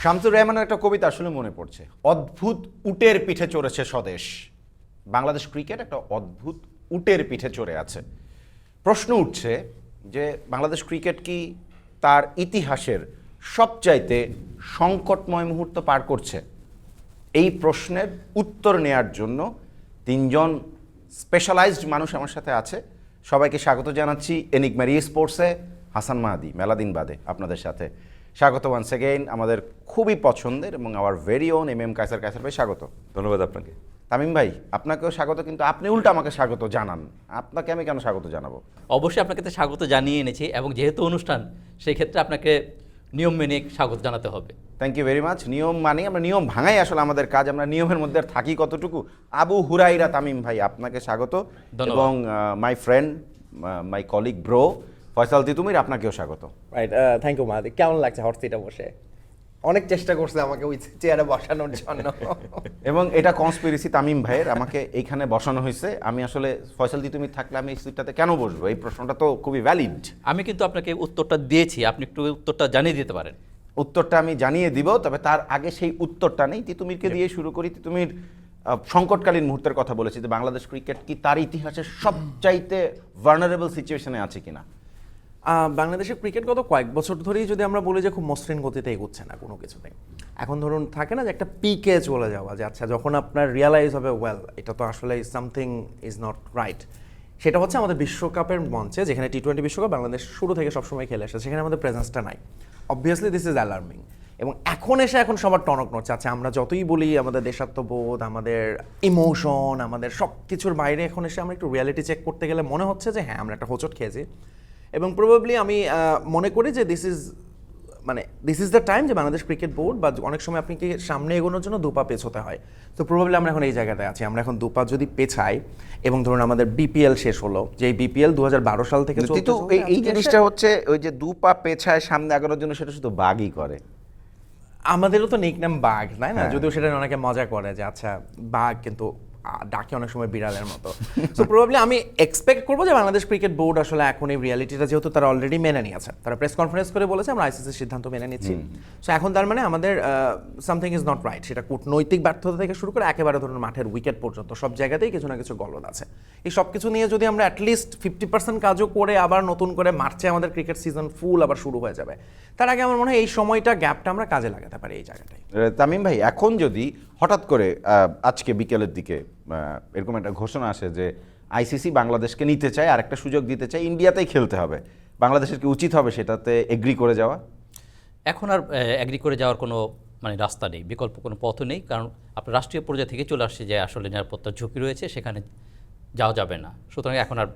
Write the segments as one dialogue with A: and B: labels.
A: শামসুর রহমানের একটা কবিতা আসলে মনে পড়ছে, অদ্ভুত উটের পিঠে চড়েছে স্বদেশ। বাংলাদেশ ক্রিকেট একটা অদ্ভুত উটের পিঠে চড়ে আছে। প্রশ্ন উঠছে যে বাংলাদেশ ক্রিকেট কি তার ইতিহাসের সবচাইতে সংকটময় মুহূর্ত পার করছে? এই প্রশ্নের উত্তর নেয়ার জন্য তিনজন স্পেশালাইজড মানুষ আমার সাথে আছে। সবাইকে স্বাগত জানাচ্ছি এনিগমা স্পোর্টসে। হাসান মাহাদি, মেলাদিন বাদে আপনাদের সাথে স্বাগত ওয়ান্স এগেইন। আমাদের খুবই পছন্দের এবং our very own M Kaiser ভাই, স্বাগত।
B: ধন্যবাদ আপনাকে।
A: তামিম ভাই, আপনাকেও স্বাগত, কিন্তু আপনি উল্টা আমাকে স্বাগত জানান। আপনাকে আমি কেন স্বাগত জানাবো?
C: অবশ্যই আপনাকে তো স্বাগত জানিয়ে এনেছি, এবং যেহেতু অনুষ্ঠান সেই ক্ষেত্রে আপনাকে নিয়ম মেনে স্বাগত জানাতে হবে।
A: Thank you very much. নিয়ম মানে আমরা নিয়ম ভাঙাই আসলে আমাদের কাজ, আমরা নিয়মের মধ্যে আর থাকি কতটুকু। আবু হুরাইরা তামিম ভাই, আপনাকে স্বাগত, এবং my friend my colleague bro Faisal Titumir, আপনাকেও স্বাগত।
D: রাইট, থ্যাংক ইউ মাহাদি। কেমন লাগছে হট সিটে বসে? অনেক চেষ্টা করছে আমাকে ওই চেয়ারে বসানোর জন্য।
A: এবং এটা কনস্পিরেসি তামিম ভাইয়ের, আমাকে এইখানে বসানো হয়েছে। আমি আসলে ফয়সাল তিতুমির থাকলে আমি এই সিটটাতে কেন বসবো? এই প্রশ্নটা তো খুবই ভ্যালিড।
C: আমি কিন্তু আপনাকে উত্তরটা দিয়েছি, আপনি একটু উত্তরটা জানিয়ে দিতে পারেন।
A: উত্তরটা আমি জানিয়ে দিব, তবে তার আগে সেই উত্তরটা নেই। তিতুমিরকে দিয়ে শুরু করি। তিতুমির সংকটকালীন মুহূর্তের কথা বলেছি যে বাংলাদেশ ক্রিকেট কি তার ইতিহাসের সবচাইতে ভার্নারেবল সিচুয়েশনে আছে কিনা?
D: বাংলাদেশের ক্রিকেট গত কয়েক বছর ধরেই যদি আমরা বলি যে খুব মসৃণ গতিতে এগোচ্ছে না কোনো কিছুতে। এখন ধরুন থাকে না যে একটা পিকে চলে যাওয়া, যে আচ্ছা যখন আপনার রিয়ালাইজ হবে ওয়েল এটা তো আসলে সামথিং ইজ নট রাইট, সেটা হচ্ছে আমাদের বিশ্বকাপের মঞ্চে, যেখানে টি-20 বিশ্বকাপ বাংলাদেশ শুরু থেকে সবসময় খেলে আসে, সেখানে আমাদের প্রেজেন্সটা নাই। Obviously this is alarming. এবং এখন সবার টনক নড়ছে। আচ্ছা আমরা যতই বলি আমাদের দেশাত্মবোধ, আমাদের ইমোশন, আমাদের সব কিছুর বাইরে এখন এসে আমরা একটু রিয়ালিটি চেক করতে গেলে মনে হচ্ছে যে হ্যাঁ আমরা একটা হোঁচট খেয়েছি। এবং প্রবাবলি আমি মনে করি যে দিস ইজ দ্য টাইম যে বাংলাদেশ ক্রিকেট বোর্ড বা অনেক সময় আপনি কি সামনে এগোনোর জন্য দুপা পেছোতে হয়। তো প্রবাবলি আমরা এখন এই জায়গাটায় আছি। আমরা এখন দুপা যদি পেছাই, এবং ধরুন আমাদের বিপিএল শেষ হলো, যে এই বিপিএল 2012 সাল থেকে
A: কিন্তু এই জিনিসটা হচ্ছে ওই যে দুপা পেছায় সামনে আগানোর জন্য সেটা শুধু বাগই করে।
D: আমাদেরও তো নিকনেম বাঘ, তাই না? যদিও সেটা অনেকে মজা করে যে আচ্ছা বাঘ, কিন্তু ডাকে অনেক সময় বিড়ালের মতো। সো প্রবাবলি আমি এক্সপেক্ট করবো যে বাংলাদেশ ক্রিকেট বোর্ড আসলে এখন এই রিয়ালিটিটা যেহেতু তারা অলরেডি মেনে নিয়েছে, তারা প্রেস কনফারেন্স করে বলেছে আমরা আইসিসির সিদ্ধান্ত মেনে নিচ্ছি। সো এখন তার মানে আমাদের সামথিং ইজ নট রাইট, সেটা কূটনৈতিক ব্যর্থতা থেকে শুরু করে একেবারে ধরুন মাঠের উইকেট পর্যন্ত সব জায়গাতেই কিছু না কিছু গলদ আছে। এই সব কিছু নিয়ে যদি আমরা অ্যাটলিস্ট 50% কাজও করে আবার নতুন করে মার্চে আমাদের ক্রিকেট সিজন ফুল আবার শুরু হয়ে যাবে, তার আগে আমার মনে হয় এই সময়টা গ্যাপটা আমরা কাজে লাগাতে পারি এই জায়গাটায়।
A: তামিম ভাই, এখন যদি হঠাৎ করে আজকে বিকেলের দিকে এরকম একটা ঘোষণা আসে যে আইসিসি বাংলাদেশকে নিতে চায় আর একটা সুযোগ দিতে চায়, ইন্ডিয়াতেই খেলতে হবে, বাংলাদেশের কি উচিত হবে সেটাতে এগ্রি করে যাওয়া?
C: এখন আর এগ্রি করে যাওয়ার কোনো রাস্তা নেই, বিকল্প কোনো পথ নেই। কারণ আপনার রাষ্ট্রীয় পর্যায় থেকে চলে আসছে যে আসলে নিরাপত্তার ঝুঁকি রয়েছে, সেখানে যাওয়া যাবে না। সুতরাং এখন আর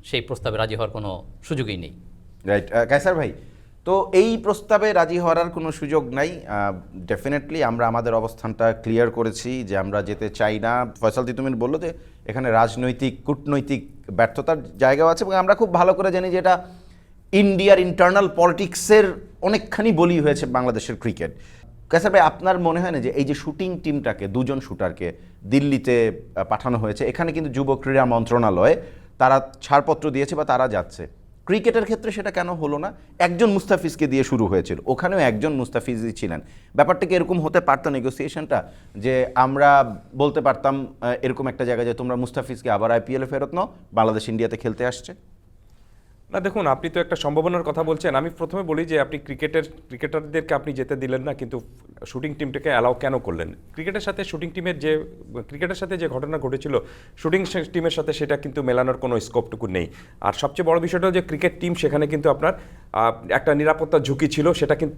C: সেই প্রস্তাবে রাজি হওয়ার কোনো সুযোগই নেই।
A: রাইট কায়সার ভাই, তো এই প্রস্তাবে রাজি হওয়ার কোনো সুযোগ নাই। ডেফিনেটলি আমরা আমাদের অবস্থানটা ক্লিয়ার করেছি যে আমরা যেতে চাই না। ফয়সাল তিতুমির বললো যে এখানে রাজনৈতিক কূটনৈতিক ব্যর্থতার জায়গাও আছে, এবং আমরা খুব ভালো করে জানি যে এটা ইন্ডিয়ার ইন্টারনাল পলিটিক্সের অনেকখানি বলি হয়েছে বাংলাদেশের ক্রিকেট। কায়সার ভাই, আপনার মনে হয় না যে এই যে শুটিং টিমটাকে, দুজন শুটারকে দিল্লিতে পাঠানো হয়েছে, এখানে কিন্তু যুব ক্রীড়া মন্ত্রণালয় তারা ছাড়পত্র দিয়েছে বা তারা যাচ্ছে, ক্রিকেটের ক্ষেত্রে সেটা কেন হলো না? একজন মুস্তাফিজকে দিয়ে শুরু হয়েছিল, ওখানেও একজন মুস্তাফিজই ছিলেন। ব্যাপারটা কি এরকম হতে পারতো নেগোসিয়েশনটা, যে আমরা বলতে পারতাম এরকম একটা জায়গায় যে তোমরা মুস্তাফিজকে আবার আইপিএলে ফেরত নাও, বাংলাদেশ ইন্ডিয়াতে খেলতে আসছে?
B: না দেখুন, আপনি তো একটা সম্ভাবনার কথা বলছেন। আমি প্রথমে বলি যে আপনি ক্রিকেটারদেরকে আপনি যেতে দিলেন না, কিন্তু শুটিং টিমটাকে অ্যালাউ কেন করলেন? ক্রিকেটের সাথে যে ঘটনা ঘটেছিল শুটিং টিমের সাথে সেটা কিন্তু মেলানোর কোনো স্কোপটুকু নেই। আর সবচেয়ে বড় বিষয়টা যে ক্রিকেট টিম, সেখানে কিন্তু আপনার একটা নিরাপত্তার ঝুঁকি ছিল, সেটা কিন্তু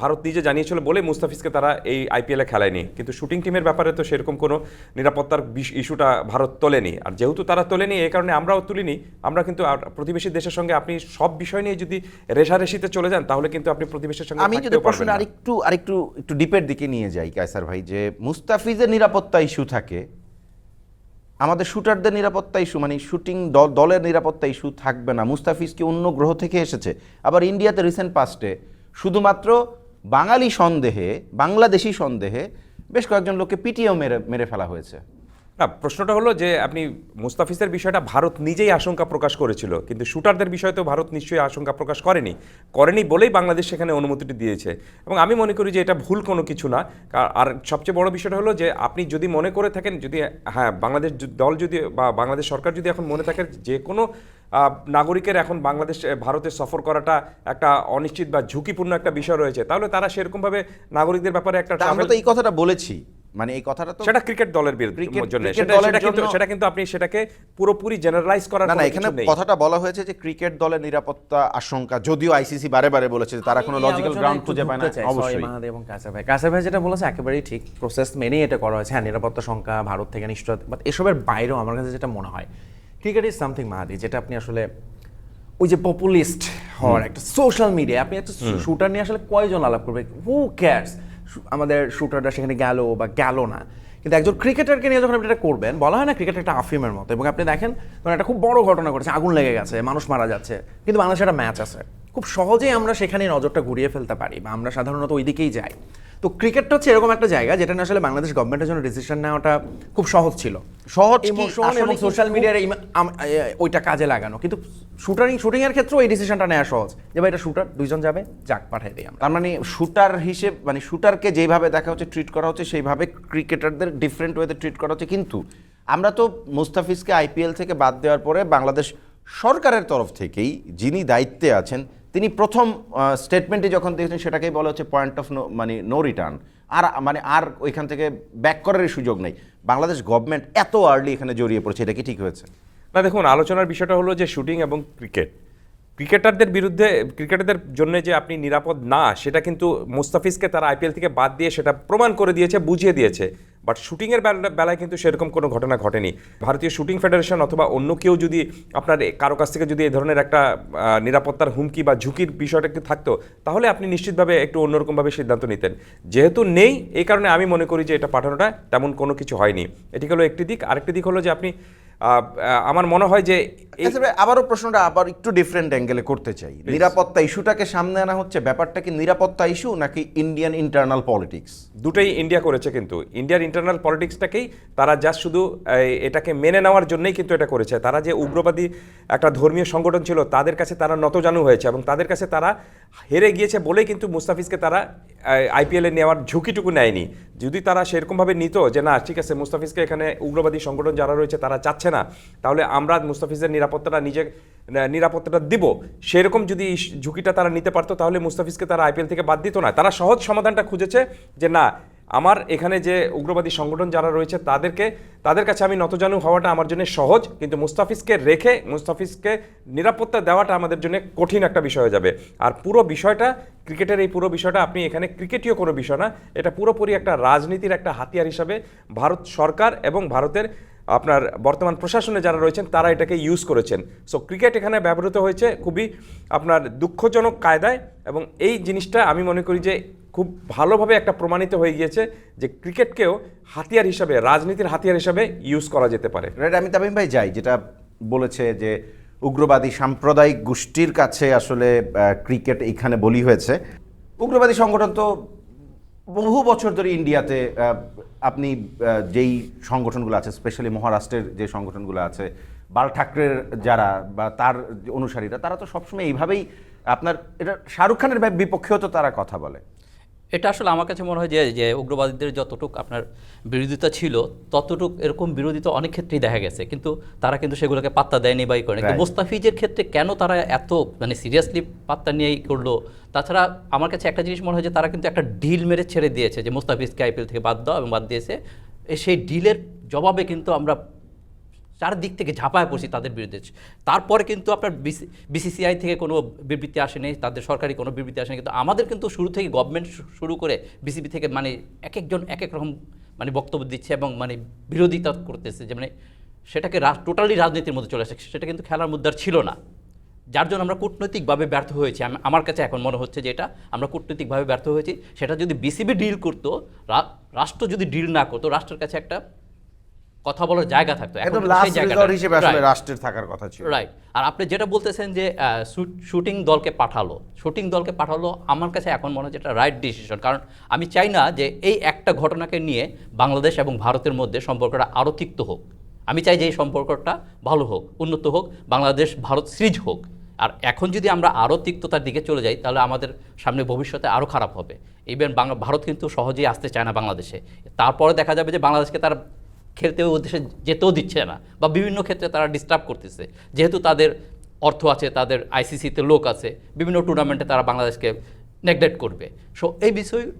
B: ভারত নিজে জানিয়েছিল বলে মুস্তাফিজকে তারা এই আইপিএলে খেলায়নি। কিন্তু শুটিং টিমের ব্যাপারে তো সেরকম কোনো নিরাপত্তার ইস্যুটা ভারত তোলেনি। আর যেহেতু তারা তোলেনি, এই কারণে আমরাও তুলিনি। আমরা কিন্তু প্রতিবেশী দেশের সঙ্গে আপনি সব বিষয় নিয়ে যদি রেশারেশিতে চলে যান, তাহলে কিন্তু আপনি প্রতিবেশীর সঙ্গে
A: আমি যদি প্রশ্ন আরেকটু ডিপের দিকে নিয়ে যাই কায়সার ভাই, যে মুস্তাফিজের নিরাপত্তা ইস্যু থাকে, আমাদের শুটারদের নিরাপত্তা ইস্যু, মানে শুটিং দলের নিরাপত্তা ইস্যু থাকবে না? মুস্তাফিজ কি অন্য গ্রহ থেকে এসেছে? আবার ইন্ডিয়াতে রিসেন্ট পাস্টে শুধুমাত্র বাংলাদেশি সন্দেহে বেশ কয়েকজন লোককে পিটিএও মেরে ফেলা হয়েছে।
B: না, প্রশ্নটা হলো যে আপনি মুস্তাফিজের বিষয়টা ভারত নিজেই আশঙ্কা প্রকাশ করেছিল, কিন্তু শুটারদের বিষয়ে তো ভারত নিশ্চয়ই আশঙ্কা প্রকাশ করেনি বলেই বাংলাদেশ সেখানে অনুমতিটি দিয়েছে। এবং আমি মনে করি যে এটা ভুল কোনো কিছু না। আর সবচেয়ে বড় বিষয়টা হলো যে আপনি যদি মনে করে থাকেন, যদি হ্যাঁ বাংলাদেশ দল যদি বা বাংলাদেশ সরকার যদি এখন মনে থাকে যে কোনো নাগরিকের এখন ভারতে সফর করাটা একটা অনিশ্চিত বা ঝুঁকিপূর্ণ একটা বিষয় রয়েছে, তাহলে তারা সেরকমভাবে নাগরিকদের ব্যাপারে একটা
A: আমরা তো এই কথাটা বলেছি, মানে এই কথাটা তো
B: সেটা ক্রিকেট দলের জন্য সেটা কিন্তু আপনি সেটাকে পুরোপুরি জেনারেলাইজ করার
A: না
B: কোনো
A: এখানে
B: কিছু নেই।
A: কথাটা বলা হয়েছে যে ক্রিকেট দলের নিরাপত্তা আশঙ্কা, যদিও আইসিসি বারে বারে বলেছে যে তারা কোনো লজিক্যাল গ্রাউন্ড খুঁজে পায় না। অবশ্যই
D: মাহাদি এবং কাসার ভাই যেটা বলেছে একেবারেই ঠিক, প্রসেস মেনেই এটা করা হয়েছে। হ্যাঁ, নিরাপত্তা সংখ্যা ভারত থেকে নিশ্চয়, বাট এসবের বাইরেও আমার কাছে যেটা মনে হয় ক্রিকেট ইজ সামথিং মাহাদি, যেটা আপনি আসলে ওই যে পপুলিস্ট হওয়ার একটা সোশ্যাল মিডিয়া, আপনি একটা শুটার নিয়ে আসলে কয়জন আলাপ করবে, হু ক্যারস আমাদের শুটারটা সেখানে গেল বা গেল না। কিন্তু একজন ক্রিকেটারকে নিয়ে যখন আপনি এটা করবেন, বলা হয় না ক্রিকেট একটা আফিমের মতো, এবং আপনি দেখেন তখন একটা খুব বড় ঘটনা ঘটেছে, আগুন লেগে গেছে, মানুষ মারা যাচ্ছে, কিন্তু বাংলাদেশে একটা ম্যাচ আছে, খুব সহজেই আমরা সেখানে নজরটা ঘুরিয়ে ফেলতে পারি বা আমরা সাধারণত ওই দিকেই যাই। তো ক্রিকেটটা হচ্ছে এরকম একটা জায়গা যেটা নিয়ে আসলে বাংলাদেশ গভর্নমেন্টের জন্য ডিসিশন নেওয়াটা খুব সহজ ছিল,
A: সহজ কি?
D: ইমোশন
A: আসলে
D: এবং
A: কি
D: সোশ্যাল
A: খুব-
D: মিডিয়ার ওইটা কাজে লাগানো। কিন্তু শুটিং এর ক্ষেত্রেও এই ডিসিশনটা নেওয়া সহজ, যে ভাই এটা শুটার, দুইজন যাবে, যাক পাঠিয়ে দিই আমরা।
A: তার মানে শুটার হিসেব, মানে শুটারকে যেভাবে দেখা হচ্ছে ট্রিট করা হচ্ছে সেইভাবে ক্রিকেটারদের ডিফারেন্ট ওয়েতে ট্রিট করা হচ্ছে। কিন্তু আমরা তো মুস্তাফিজকে আইপিএল থেকে বাদ দেওয়ার পরে বাংলাদেশ সরকারের তরফ থেকেই যিনি দায়িত্বে আছেন তিনি প্রথম স্টেটমেন্টে যখন দিয়েছেন সেটাকেই বলা হচ্ছে পয়েন্ট অফ নো রিটার্ন, আর ওইখান থেকে ব্যাক করার সুযোগ নেই। বাংলাদেশ গভর্নমেন্ট এত আর্লি এখানে জড়িয়ে পড়ছে, এটা কি ঠিক হয়েছে?
B: না দেখুন, আলোচনার বিষয়টা হলো যে শুটিং এবং ক্রিকেটারদের জন্য যে আপনি নিরাপদ না, সেটা কিন্তু মুস্তাফিজকে তারা আইপিএল থেকে বাদ দিয়ে সেটা প্রমাণ করে দিয়েছে, বুঝিয়ে দিয়েছে। বাট শুটিংয়ের বেলায় কিন্তু সেরকম কোনো ঘটনা ঘটেনি। ভারতীয় শুটিং ফেডারেশন অথবা অন্য কেউ যদি আপনার কারো কাছ থেকে যদি এই ধরনের একটা নিরাপত্তার হুমকি বা ঝুঁকির বিষয়টা একটু থাকতো, তাহলে আপনি নিশ্চিতভাবে একটু অন্যরকমভাবে সিদ্ধান্ত নিতেন। যেহেতু নেই, এই কারণে আমি মনে করি যে এটা পাঠানোটা তেমন কোনো কিছু হয়নি। এটি হলো একটি দিক। আরেকটি দিক হলো যে আপনি আমার মনে হয় যে
A: আচ্ছা ভাই, আবারও প্রশ্নটা আবার একটু ডিফারেন্ট অ্যাঙ্গেলে করতে চাই। নিরাপত্তা ইস্যুটাকে সামনে আনা হচ্ছে, ব্যাপারটা কি নিরাপত্তা ইস্যু নাকি ইন্ডিয়ান ইন্টারনাল পলিটিক্স?
B: দুটোই ইন্ডিয়া করেছে, কিন্তু ইন্ডিয়ার ইন্টারনাল পলিটিক্সটাকেই তারা জাস্ট শুধু এটাকে মেনে নেওয়ার জন্যই কিন্তু এটা করেছে। তারা যে উগ্রবাদী একটা ধর্মীয় সংগঠন ছিল, তাদের কাছে তারা নতজানু হয়েছে এবং তাদের কাছে তারা হেরে গিয়েছে বলেই কিন্তু মুস্তাফিজকে তারা আইপিএলে নেওয়ার ঝুঁকিটুকু নেয়নি। যদি তারা সেরকমভাবে নিত যে না ঠিক আছে, মুস্তাফিজকে এখানে উগ্রবাদী সংগঠন যারা রয়েছে তারা চাচ্ছে না, তাহলে আমরা মুস্তাফিজের নিরাপত্তাটা দিব, সেরকম যদি ঝুঁকিটা তারা নিতে পারতো, তাহলে মুস্তাফিজকে তারা আইপিএল থেকে বাদ দিত না। তারা সহজ সমাধানটা খুঁজেছে যে না, আমার এখানে যে উগ্রবাদী সংগঠন যারা রয়েছে তাদের কাছে আমি নতজানু হওয়াটা আমার জন্য সহজ, কিন্তু মুস্তাফিজকে নিরাপত্তা দেওয়াটা আমাদের জন্য কঠিন একটা বিষয় হয়ে যাবে। আর পুরো বিষয়টা ক্রিকেটের এই পুরো বিষয়টা আপনি এখানে ক্রিকেটীয় কোনো বিষয় না, এটা পুরোপুরি একটা রাজনীতির একটা হাতিয়ার হিসাবে ভারত সরকার এবং ভারতের আপনার বর্তমান প্রশাসনে যারা রয়েছেন তারা এটাকে ইউজ করেছেন। সো ক্রিকেট এখানে ব্যবহৃত হয়েছে খুবই আপনার দুঃখজনক কায়দায়, এবং এই জিনিসটা আমি মনে করি যে খুব ভালোভাবে একটা প্রমাণিত হয়ে গিয়েছে যে ক্রিকেটকেও হাতিয়ার হিসাবে, রাজনীতির হাতিয়ার হিসাবে ইউজ করা যেতে পারে।
A: রাইট, আমি তামিম ভাই যাই, যেটা বলেছে যে উগ্রবাদী সাম্প্রদায়িক গোষ্ঠীর কাছে আসলে ক্রিকেট এখানে বলি হয়েছে। উগ্রবাদী সংগঠন তো বহু বছর ধরে ইন্ডিয়াতে, আপনি যেই সংগঠনগুলো আছে, স্পেশালি মহারাষ্ট্রের যে সংগঠনগুলো আছে, বাল ঠাকরের যারা বা তার অনুসারীরা, তারা তো সবসময় এইভাবেই আপনার এটা শাহরুখ খানের বিপক্ষেও তো তারা কথা বলে।
C: এটা আসলে আমার কাছে মনে হয় যে উগ্রবাদীদের যতটুক আপনার বিরোধিতা ছিল, ততটুক এরকম বিরোধিতা অনেক ক্ষেত্রেই দেখা গেছে, কিন্তু তারা কিন্তু সেগুলোকে পাত্তা দেয়নি বা করে। কিন্তু মোস্তাফিজের ক্ষেত্রে কেন তারা এত মানে সিরিয়াসলি পাত্তা নিয়েই করলো? তাছাড়া আমার কাছে একটা জিনিস মনে হয় যে তারা কিন্তু একটা ডিল মেরে ছেড়ে দিয়েছে যে মুস্তাফিজকে আইপিএল থেকে বাদ দাও, এবং বাদ দিয়েছে। সেই ডিলের জবাবে কিন্তু আমরা চারদিক থেকে ঝাঁপায় পড়ছি তাদের বিরুদ্ধে। তারপরে কিন্তু আপনার বিসিসিআই থেকে কোনো বিবৃতি আসেনি, তাদের সরকারি কোনো বিবৃতি আসেনি, কিন্তু আমাদের কিন্তু শুরু থেকে গভর্নমেন্ট শুরু করে বিসিবি থেকে মানে এক একজন এক এক রকম মানে বক্তব্য দিচ্ছে এবং মানে বিরোধিতা করতেছে, যে মানে সেটাকে টোটালি রাজনীতির মধ্যে চলে আসে। সেটা কিন্তু খেলার মুদ্রা ছিল না, যার জন্য আমরা কূটনৈতিকভাবে ব্যর্থ হয়েছি। আমার কাছে এখন মনে হচ্ছে যে এটা আমরা কূটনৈতিকভাবে ব্যর্থ হয়েছি। সেটা যদি বিসিবি ডিল করতো, রাষ্ট্র যদি ডিল না করতো, রাষ্ট্রের কাছে একটা কথা বলার জায়গা থাকতো। এখন
A: একদম
C: কিন্তু
A: লাস্ট
C: সেই জায়গাটা
A: রিসর্ট হিসেবে আসলে
C: Right.
A: রাষ্ট্রের থাকার কথা ছিল।
C: রাইট। আর আপনি যেটা বলতেছেন যে শুটিং দলকে পাঠালো আমার কাছে এখন মনে হচ্ছে এটা রাইট ডিসিশন। কারণ আমি চাই না যে এই একটা ঘটনাকে নিয়ে বাংলাদেশ এবং ভারতের মধ্যে সম্পর্কটা আরও তিক্ত হোক। আমি চাই যে এই সম্পর্কটা ভালো হোক, উন্নত হোক, বাংলাদেশ ভারত সিরিজ হোক। আর এখন যদি আমরা আরও তিক্ততার দিকে চলে যাই তাহলে আমাদের সামনে ভবিষ্যতে আরও খারাপ হবে। ইভেন ভারত কিন্তু সহজেই আসতে চায় না বাংলাদেশে। তারপরে দেখা যাবে যে বাংলাদেশকে তারা খেলতে উদ্দেশ্যে যেতেও দিচ্ছে না, বা বিভিন্ন ক্ষেত্রে তারা ডিস্টার্ব করতেছে। যেহেতু তাদের অর্থ আছে, তাদের আইসিসিতে লোক আছে, বিভিন্ন টুর্নামেন্টে তারা বাংলাদেশকে নেগলেক্ট করবে। সো এই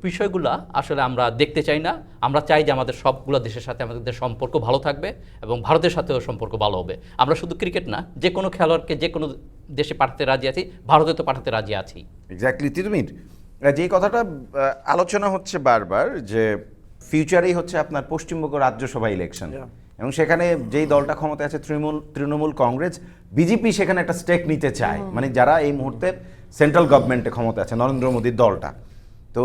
C: বিষয়গুলো আসলে আমরা দেখতে চাই না। আমরা চাই যে আমাদের সবগুলো দেশের সাথে আমাদের সম্পর্ক ভালো থাকবে এবং ভারতের সাথেও সম্পর্ক ভালো হবে। আমরা শুধু ক্রিকেট না, যে কোনো খেলোয়াড়কে যে কোনো দেশে পাঠাতে রাজি আছি, ভারতে তো পাঠাতে রাজি আছি।
A: এক্স্যাক্টলি তিতুমির, যে কথাটা আলোচনা হচ্ছে বারবার যে ফিউচারেই হচ্ছে আপনার পশ্চিমবঙ্গ রাজ্যসভা ইলেকশন, এবং সেখানে যেই দলটা ক্ষমতায় আছে তৃণমূল কংগ্রেস, বিজেপি সেখানে একটা স্টেক নিতে চায়, মানে যারা এই মুহূর্তে সেন্ট্রাল গভর্নমেন্টে ক্ষমতা আছে, নরেন্দ্র মোদীর দলটা। তো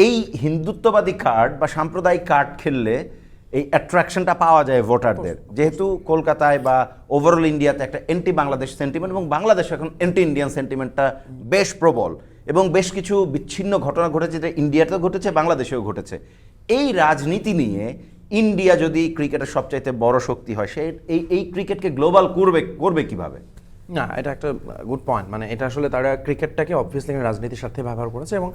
A: এই হিন্দুত্ববাদী কার্ড বা সাম্প্রদায়িক কার্ড খেললে এই অ্যাট্রাকশনটা পাওয়া যায় ভোটারদের, যেহেতু কলকাতায় বা ওভারঅল ইন্ডিয়াতে একটা অ্যান্টি বাংলাদেশ সেন্টিমেন্ট, এবং বাংলাদেশে এখন অ্যান্টি ইন্ডিয়ান সেন্টিমেন্টটা বেশ প্রবল, এবং বেশ কিছু বিচ্ছিন্ন ঘটনা ঘটেছে, যেটা ইন্ডিয়াতেও ঘটেছে, বাংলাদেশেও ঘটেছে। এই রাজনীতি নিয়ে ইন্ডিয়া যদি ক্রিকেটের সবচাইতে বড় শক্তি হয়, সে এই ক্রিকেটকে গ্লোবাল করবে কিভাবে?
D: না, এটা একটা গুড পয়েন্ট। মানে এটা আসলে তারা ক্রিকেটটাকে অবভিয়াসলি রাজনীতির সাথে ব্যবহার করেছে, এবং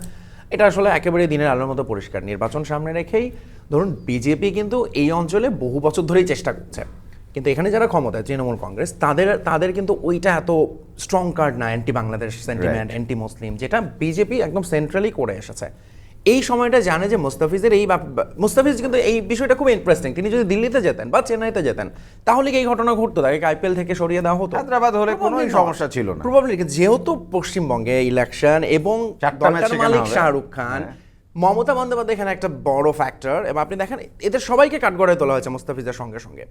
D: এটা আসলে একেবারে দিনের আলোর মতো পরিষ্কার। নির্বাচন সামনে রেখেই ধরুন বিজেপি কিন্তু এই অঞ্চলে বহু বছর ধরেই চেষ্টা করছে, কিন্তু এখানে যারা ক্ষমতায় তৃণমূল কংগ্রেস, তাদের কিন্তু ওইটা এত স্ট্রং কার্ড না, অ্যান্টি বাংলাদেশ সেন্টিমেন্ট, অ্যান্টি মুসলিম, যেটা বিজেপি একদম সেন্ট্রালি করে এসেছে। এই সময়টা জানে যে মুস্তাফিজ কিন্তু এই বিষয়টা খুব ইন্টারেস্টিং। তিনি যদি দিল্লিতে যেতেন বা চেন্নাইতে যেতেন তাহলে কি এই ঘটনা ঘটতো? তাকে আইপিএল থেকে সরিয়ে দেওয়া হতো?
A: হায়দ্রাবাদ হলে কোনো সমস্যা ছিল না
D: প্রবাবলি। যেহেতু পশ্চিমবঙ্গে ইলেকশন এবং দলটার মালিক শাহরুখ খান, মমতা বন্দ্যোপাধ্যায় এখানে একটা বড় ফ্যাক্টর, এবং আপনি দেখেন এদের সবাইকে কাঠগড়ায় তোলা হয়েছে মুস্তাফিজের সঙ্গে সঙ্গে।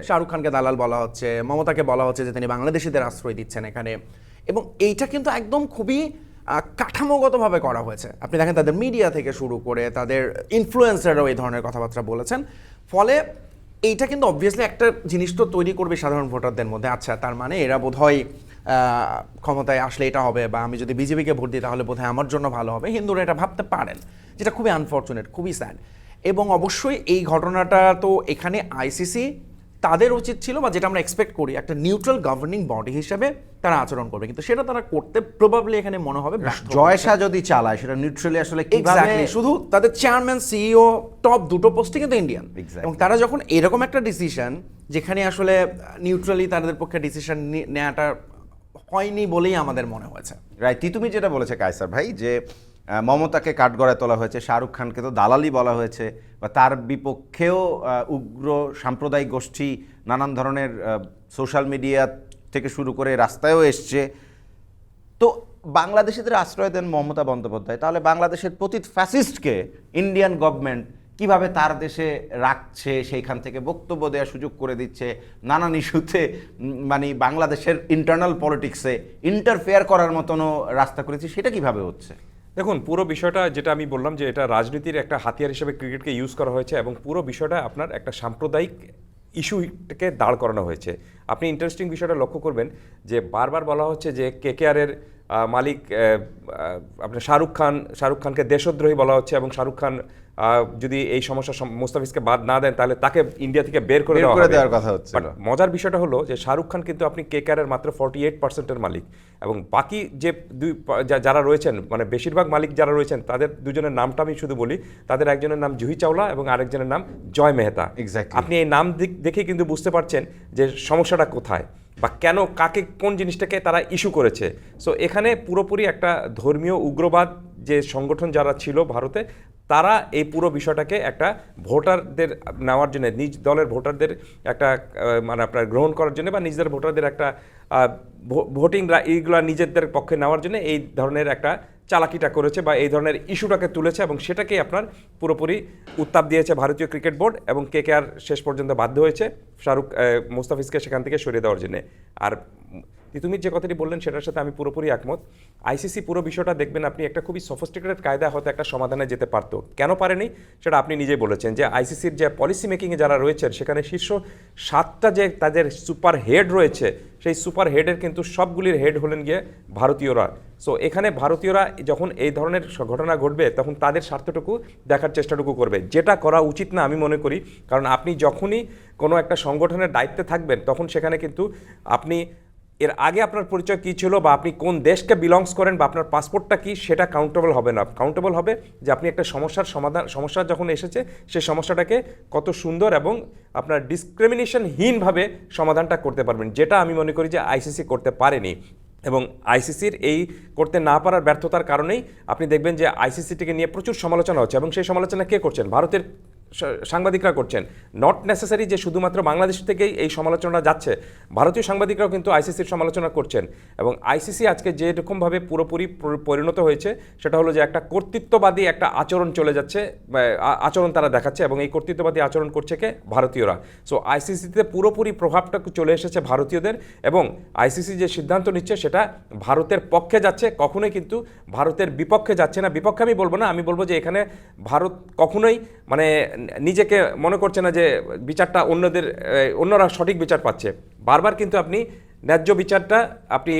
D: শাহরুখ খানকে দালাল বলা হচ্ছে, মমতাকে বলা হচ্ছে যে তিনি বাংলাদেশিদের আশ্রয় দিচ্ছেন এখানে, এবং এইটা কিন্তু একদম খুবই কাঠামোগতভাবে করা হয়েছে। আপনি দেখেন তাদের মিডিয়া থেকে শুরু করে তাদের ইনফ্লুয়েন্সাররাও এই ধরনের কথাবার্তা বলেছেন। ফলে এইটা কিন্তু অবভিয়াসলি একটা জিনিস তো তৈরি করবে সাধারণ ভোটারদের মধ্যে, আচ্ছা তার মানে এরা বোধহয় ক্ষমতায় আসলে এটা হবে, বা আমি যদি বিজেপিকে ভোট দিই তাহলে বোধহয় আমার জন্য ভালো হবে, হিন্দুরা এটা ভাবতে পারেন, যেটা খুবই আনফর্চুনেট, খুবই স্যাড। এবং অবশ্যই এই ঘটনাটা তো এখানে আইসিসি তাদের উচিত ছিল, বা যেটা আমরা এক্সপেক্ট করি, একটা নিউট্রাল গভর্নিং বডি হিসেবে তারা আচরণ করবে, কিন্তু সেটা তারা করতে প্রবাবলি এখানে মনে হবে
A: জয়সা যদি চালায় সেটা নিউট্রালি আসলে কিভাবে।
D: এক্স্যাক্টলি, শুধু তাদের চেয়ারম্যান, সিইও, টপ দুটো পোস্টে কিন্তু ইন্ডিয়ান,
A: Exactly.
D: এবং তারা যখন এরকম একটা ডিসিশন, যেখানে আসলে নিউট্রালি তাদের পক্ষে ডিসিশন নেওয়াটা হয়নি বলেই আমাদের মনে হয়েছে।
A: রাইট, তুমি যেটা বলেছে কায়সার ভাই, যে মমতাকে কাঠগড়ায় তোলা হয়েছে, শাহরুখ খানকে তো দালালি বলা হয়েছে, বা তার বিপক্ষেও উগ্র সাম্প্রদায়িক গোষ্ঠী নানান ধরনের সোশ্যাল মিডিয়া থেকে শুরু করে রাস্তায়ও এসছে। তো বাংলাদেশিদের আশ্রয় দেন মমতা বন্দ্যোপাধ্যায়, তাহলে বাংলাদেশের প্রতি ফ্যাসিস্টকে ইন্ডিয়ান গভর্নমেন্ট কিভাবে তার দেশে রাখছে, সেইখান থেকে বক্তব্য দেওয়ার সুযোগ করে দিচ্ছে, নানান ইস্যুতে মানে বাংলাদেশের ইন্টারনাল পলিটিক্সে ইন্টারফেয়ার করার মতনও রাস্তা করেছে, সেটা কিভাবে হচ্ছে?
B: দেখুন, পুরো বিষয়টা যেটা আমি বললাম যে এটা রাজনীতির একটা হাতিয়ার হিসেবে ক্রিকেটকে ইউজ করা হয়েছে, এবং পুরো বিষয়টা আপনার একটা সাম্প্রদায়িক ইস্যুটাকে দাঁড় করানো হয়েছে। আপনি ইন্টারেস্টিং বিষয়টা লক্ষ্য করবেন যে বারবার বলা হচ্ছে যে কেকেআরের মালিক আপনার শাহরুখ খানকে দেশদ্রোহী বলা হচ্ছে, এবং শাহরুখ খান যদি এই সমস্যা মুস্তাফিজকে বাদ না দেন তাহলে তাকে ইন্ডিয়া থেকে বের করে
A: দেওয়ার কথা হচ্ছে।
B: মজার বিষয়টা হলো যে শাহরুখ খান কিন্তু আপনি কেকেআরের মাত্র 48%-এর মালিক, এবং বাকি যে যারা রয়েছেন, মানে বেশিরভাগ মালিক যারা রয়েছেন, তাদের দুজনের নামটা আমি শুধু বলি। তাদের একজনের নাম জুহি চাওলা এবং আরেকজনের নাম জয় মেহতা। আপনি এই নাম দেখে কিন্তু বুঝতে পারছেন যে সমস্যাটা কোথায়, বা কেন, কাকে, কোন জিনিসটাকে তারা ইস্যু করেছে। সো এখানে পুরোপুরি একটা ধর্মীয় উগ্রবাদ যে সংগঠন যারা ছিল ভারতে, তারা এই পুরো বিষয়টাকে একটা ভোটারদের নেওয়ার জন্য, নিজ দলের ভোটারদের একটা মানে আপনার গ্রহণ করার জন্য, বা নিজেদের ভোটারদের একটা ভোটিং এইগুলো নিজেদের পক্ষে নেওয়ার জন্য এই ধরনের একটা চালাকিটা করেছে, বা এই ধরনের ইস্যুটাকে তুলেছে, এবং সেটাকেই আপনার পুরোপুরি উত্তাপ দিয়েছে ভারতীয় ক্রিকেট বোর্ড, এবং কেকেআর শেষ পর্যন্ত বাধ্য হয়েছে মুস্তাফিজকে সেখান থেকে সরিয়ে দেওয়ার জন্য। আর তিতুমির যে কথাটি বললেন সেটার সাথে আমি পুরোপুরি একমত। আইসিসি পুরো বিষয়টা দেখবেন আপনি একটা খুবই সফিস্টিকেটেড কায়দায় হয়তো একটা সমাধানে যেতে পারতো, কেন পারেনি সেটা আপনি নিজেই বলেছেন যে আইসিসির যে পলিসি মেকিংয়ে যারা রয়েছেন সেখানে শীর্ষ 7টা যে তাদের সুপার হেড রয়েছে, সেই সুপার হেডের কিন্তু সবগুলির হেড হলেন গিয়ে ভারতীয়রা। সো এখানে ভারতীয়রা যখন এই ধরনের ঘটনা ঘটবে তখন তাদের স্বার্থটুকু দেখার চেষ্টাটুকু করবে, যেটা করা উচিত না আমি মনে করি। কারণ আপনি যখনই কোনো একটা সংগঠনের দায়িত্বে থাকবেন তখন সেখানে কিন্তু আপনি এর আগে আপনার পরিচয় কী ছিল বা আপনি কোন দেশকে বিলংস করেন বা আপনার পাসপোর্টটা কী সেটা কাউন্টেবল হবে না। কাউন্টেবল হবে যে আপনি একটা সমস্যা যখন এসেছে সেই সমস্যাটাকে কত সুন্দর এবং আপনার ডিসক্রিমিনেশনহীনভাবে সমাধানটা করতে পারবেন, যেটা আমি মনে করি যে আইসিসি করতে পারেনি। এবং আইসিসির এই করতে না পারার ব্যর্থতার কারণেই আপনি দেখবেন যে আইসিসিটিকে নিয়ে প্রচুর সমালোচনা হচ্ছে, এবং সেই সমালোচনা কে করছেন? ভারতের সাংবাদিকরা করছেন। নট নেসেসারি যে শুধুমাত্র বাংলাদেশ থেকেই এই সমালোচনা যাচ্ছে, ভারতীয় সাংবাদিকরাও কিন্তু আইসিসির সমালোচনা করছেন। এবং আইসিসি আজকে যেরকমভাবে পুরোপুরি পরিণত হয়েছে সেটা হলো যে একটা কর্তৃত্ববাদী একটা আচরণ চলে যাচ্ছে, আচরণ তারা দেখাচ্ছে, এবং এই কর্তৃত্ববাদী আচরণ করছে কে? ভারতীয়রা। সো আইসিসিতে পুরোপুরি প্রভাবটা চলে এসেছে ভারতীয়দের, এবং আইসিসি যে সিদ্ধান্ত নিচ্ছে সেটা ভারতের পক্ষে যাচ্ছে, কখনোই কিন্তু ভারতের বিপক্ষে যাচ্ছে না। বিপক্ষে আমি বলবো না, আমি বলবো যে এখানে ভারত কখনোই মানে নিজেকে মনে করছে না যে বিচারটা অন্যরা সঠিক বিচার পাচ্ছে। বারবার কিন্তু আপনি ন্যায্য বিচারটা আপনি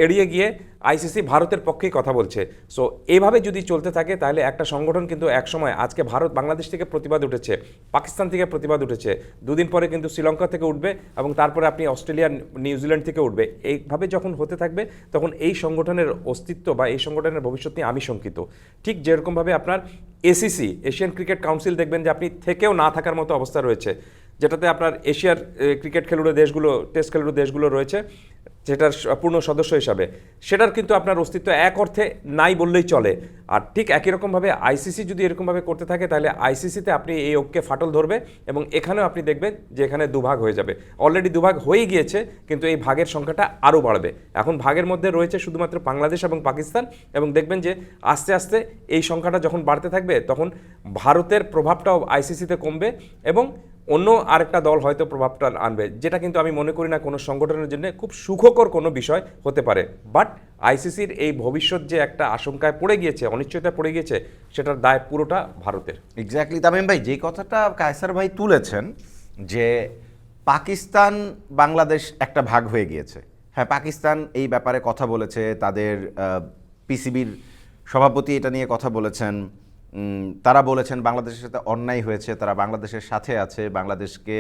B: এড়িয়ে গিয়ে আইসিসি ভারতের পক্ষেই কথা বলছে। সো এইভাবে যদি চলতে থাকে তাহলে একটা সংগঠন কিন্তু একসময়, আজকে ভারত বাংলাদেশ থেকে প্রতিবাদ উঠেছে, পাকিস্তান থেকে প্রতিবাদ উঠেছে, দুদিন পরে কিন্তু শ্রীলঙ্কা থেকে উঠবে, এবং তারপরে আপনি অস্ট্রেলিয়া নিউজিল্যান্ড থেকে উঠবে। এইভাবে যখন হতে থাকবে তখন এই সংগঠনের অস্তিত্ব বা এই সংগঠনের ভবিষ্যৎ নিয়ে আমি শঙ্কিত। ঠিক যেরকমভাবে আপনার এসিসি, এশিয়ান ক্রিকেট কাউন্সিল দেখবেন যে আপনি থেকেও না থাকার মতো অবস্থা রয়েছে, যেটাতে আপনার এশিয়ার ক্রিকেট খেলুড়ে দেশগুলো, টেস্ট খেলুড়ে দেশগুলো রয়েছে, যেটার পূর্ণ সদস্য হিসাবে, সেটার কিন্তু আপনার অস্তিত্ব এক অর্থে নাই বললেই চলে। আর ঠিক একই রকমভাবে আইসিসি যদি এরকমভাবে করতে থাকে তাহলে আইসিসিতে আপনি এই ঐক্যে ফাটল ধরবে, এবং এখানেও আপনি দেখবেন যে এখানে দুভাগ হয়ে যাবে। অলরেডি দুভাগ হয়ে গিয়েছে, কিন্তু এই ভাগের সংখ্যাটা আরও বাড়বে। এখন ভাগের মধ্যে রয়েছে শুধুমাত্র বাংলাদেশ এবং পাকিস্তান, এবং দেখবেন যে আস্তে আস্তে এই সংখ্যাটা যখন বাড়তে থাকবে তখন ভারতের প্রভাবটাও আইসিসিতে কমবে, এবং অন্য আরেকটা দল হয়তো প্রভাবটা আনবে, যেটা কিন্তু আমি মনে করি না কোনো সংগঠনের জন্য খুব সুখকর কোনো বিষয় হতে পারে। বাট আইসিসির এই ভবিষ্যৎ যে একটা আশঙ্কায় পড়ে গিয়েছে, অনিশ্চয়তায় পড়ে গিয়েছে, সেটার দায় পুরোটা ভারতের।
A: এক্স্যাক্টলি তামিম ভাই, যে কথাটা কায়সার ভাই তুলেছেন যে পাকিস্তান বাংলাদেশ একটা ভাগ হয়ে গিয়েছে, হ্যাঁ পাকিস্তান এই ব্যাপারে কথা বলেছে, তাদের পিসিবির সভাপতি এটা নিয়ে কথা বলেছেন, তারা বলেছেন বাংলাদেশের সাথে অন্যায় হয়েছে, তারা বাংলাদেশের সাথে আছে, বাংলাদেশকে